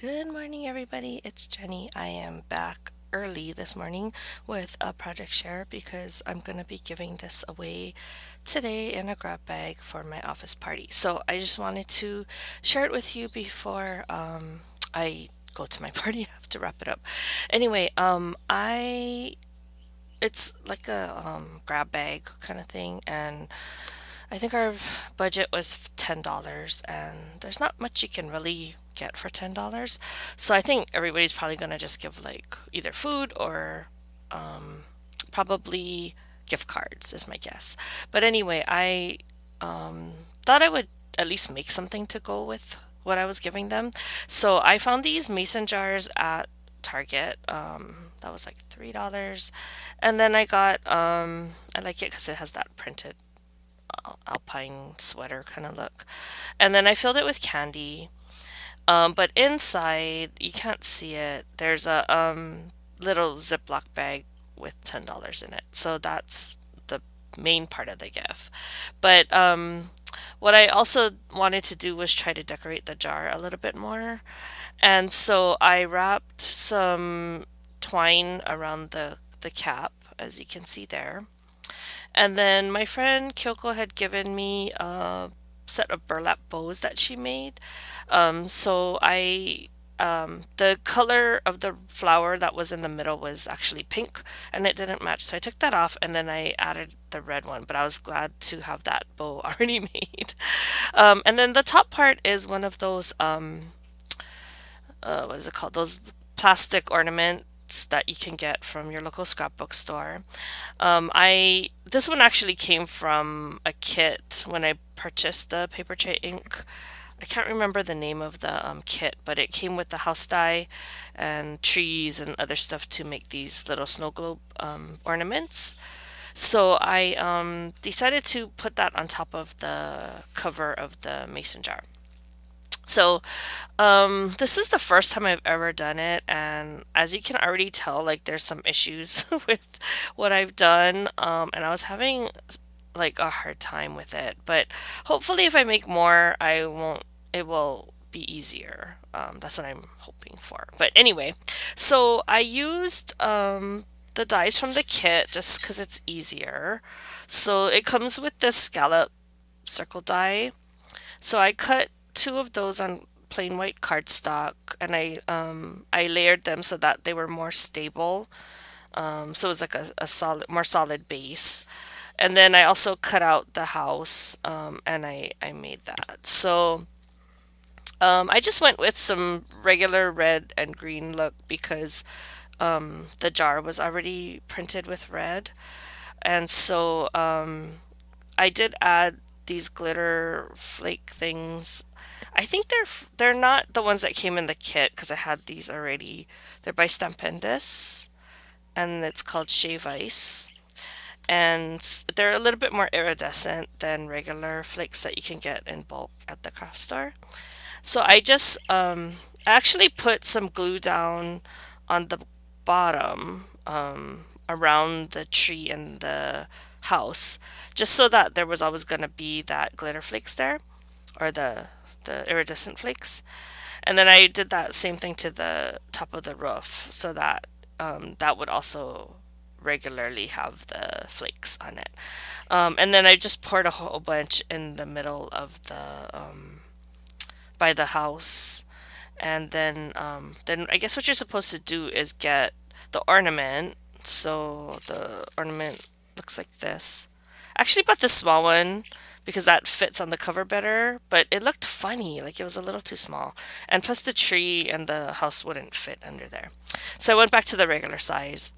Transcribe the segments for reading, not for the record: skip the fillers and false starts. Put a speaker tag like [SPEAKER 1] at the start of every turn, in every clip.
[SPEAKER 1] Good morning, everybody. It's Jenny. I am back early this morning with a project share because I'm going to be giving this away today in a grab bag for my office party. So I just wanted to share it with you before I go to my party. I have to wrap it up. Anyway, I it's like a grab bag kind of thing, and I think our budget was $10, and there's not much you can really get for $10. So I think everybody's probably gonna just give like either food or probably gift cards is my guess. But anyway, I thought I would at least make something to go with what I was giving them. So I found these mason jars at Target. That was like $3. And then I like it because it has that printed alpine sweater kind of look. And then I filled it with candy. But inside, you can't see it. There's a little Ziploc bag with $10 in it. So that's the main part of the gift. But what I also wanted to do was try to decorate the jar a little bit more. And so I wrapped some twine around the cap, as you can see there. And then my friend Kyoko had given me a set of burlap bows that she made. The color of the flower that was in the middle was actually pink and it didn't match. So I took that off and then I added the red one, but I was glad to have that bow already made. And then the top part is one of those, what is it called? Those plastic ornaments that you can get from your local scrapbook store. I This one actually came from a kit when I purchased the paper tray ink. I can't remember the name of the kit, but it came with the house dye and trees and other stuff to make these little snow globe ornaments. So I decided to put that on top of the cover of the mason jar. So, this is the first time I've ever done it, and as you can already tell, like there's some issues with what I've done, and I was having like a hard time with it. But hopefully, if I make more, I won't. It will be easier. That's what I'm hoping for. But anyway, so I used the dies from the kit just because it's easier. So it comes with this scallop circle die, so I cut two of those on plain white cardstock, and I layered them so that they were more stable. So it was like a solid, more solid base. And then I also cut out the house, and I made that. So I just went with some regular red and green look because the jar was already printed with red. And so I did add these glitter flake things. I think they're not the ones that came in the kit because I had these already. They're by Stampendous, and it's called Shave Ice. And they're a little bit more iridescent than regular flakes that you can get in bulk at the craft store. So I just actually put some glue down on the bottom around the tree and the house, just so that there was always going to be that glitter flakes there, or the iridescent flakes. And then I did that same thing to the top of the roof, so that that would also regularly have the flakes on it. And then I just poured a whole bunch in the middle of the by the house. And then I guess what you're supposed to do is get the ornament. So the ornament looks like this. I actually bought the small one because that fits on the cover better, but it looked funny, like it was a little too small. And plus the tree and the house wouldn't fit under there. So I went back to the regular size.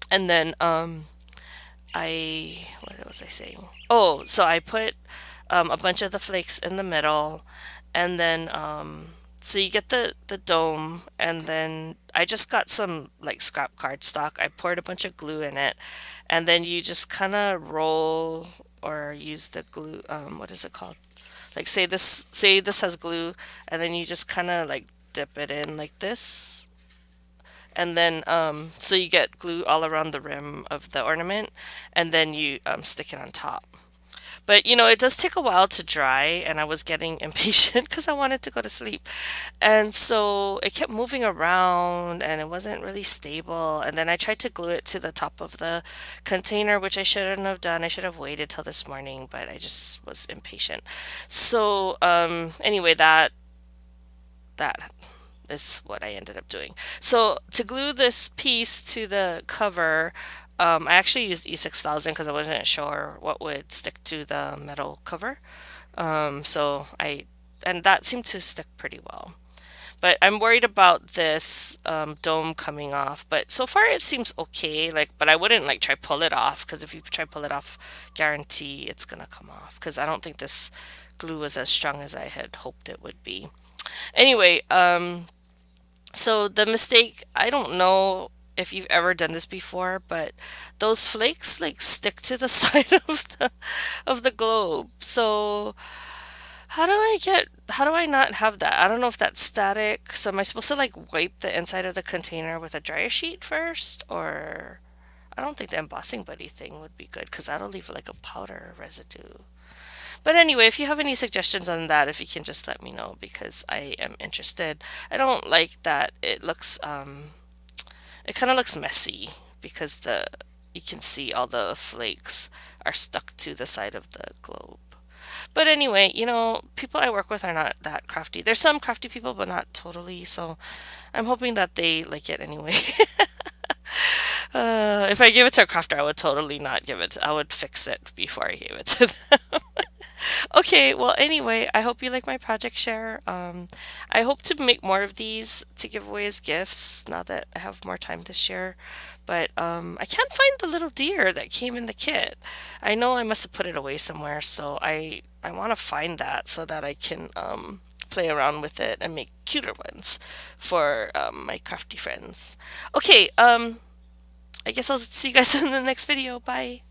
[SPEAKER 1] And then what was I saying? Oh, so I put a bunch of the flakes in the middle, and then so you get the dome, and then I just got some like scrap cardstock. I poured a bunch of glue in it, and then you just kind of roll or use the glue. What is it called? Like say this has glue, and then you just kind of like dip it in like this, and then so you get glue all around the rim of the ornament, and then you stick it on top. But it does take a while to dry, and I was getting impatient because I wanted to go to sleep. And so it kept moving around and it wasn't really stable. And then I tried to glue it to the top of the container, which I shouldn't have done. I should have waited till this morning, but I just was impatient. So, anyway, that is what I ended up doing. So to glue this piece to the cover, I actually used E6000 because I wasn't sure what would stick to the metal cover. And that seemed to stick pretty well. But I'm worried about this dome coming off. But so far it seems okay. Like, but I wouldn't like try pull it off because if you try pull it off, guarantee it's gonna come off because I don't think this glue was as strong as I had hoped it would be. Anyway, so the mistake, I don't know if you've ever done this before, but those flakes like stick to the side of the globe. So how do I not have that? I don't know if that's static. So am I supposed to like wipe the inside of the container with a dryer sheet first, or I don't think the embossing buddy thing would be good because that'll leave like a powder residue. But anyway, if you have any suggestions on that, if you can just let me know because I am interested. I don't like that it kind of looks messy because the you can see all the flakes are stuck to the side of the globe. But anyway, people I work with are not that crafty. There's some crafty people, but not totally. So I'm hoping that they like it anyway. If I give it to a crafter, I would totally not give it. I would fix it before I gave it to them. Okay, well, anyway, I hope you like my project share. I hope to make more of these to give away as gifts now that I have more time this year. But I can't find the little deer that came in the kit. I know I must have put it away somewhere, so I want to find that so that I can play around with it and make cuter ones for my crafty friends. Okay, I guess I'll see you guys in the next video. Bye.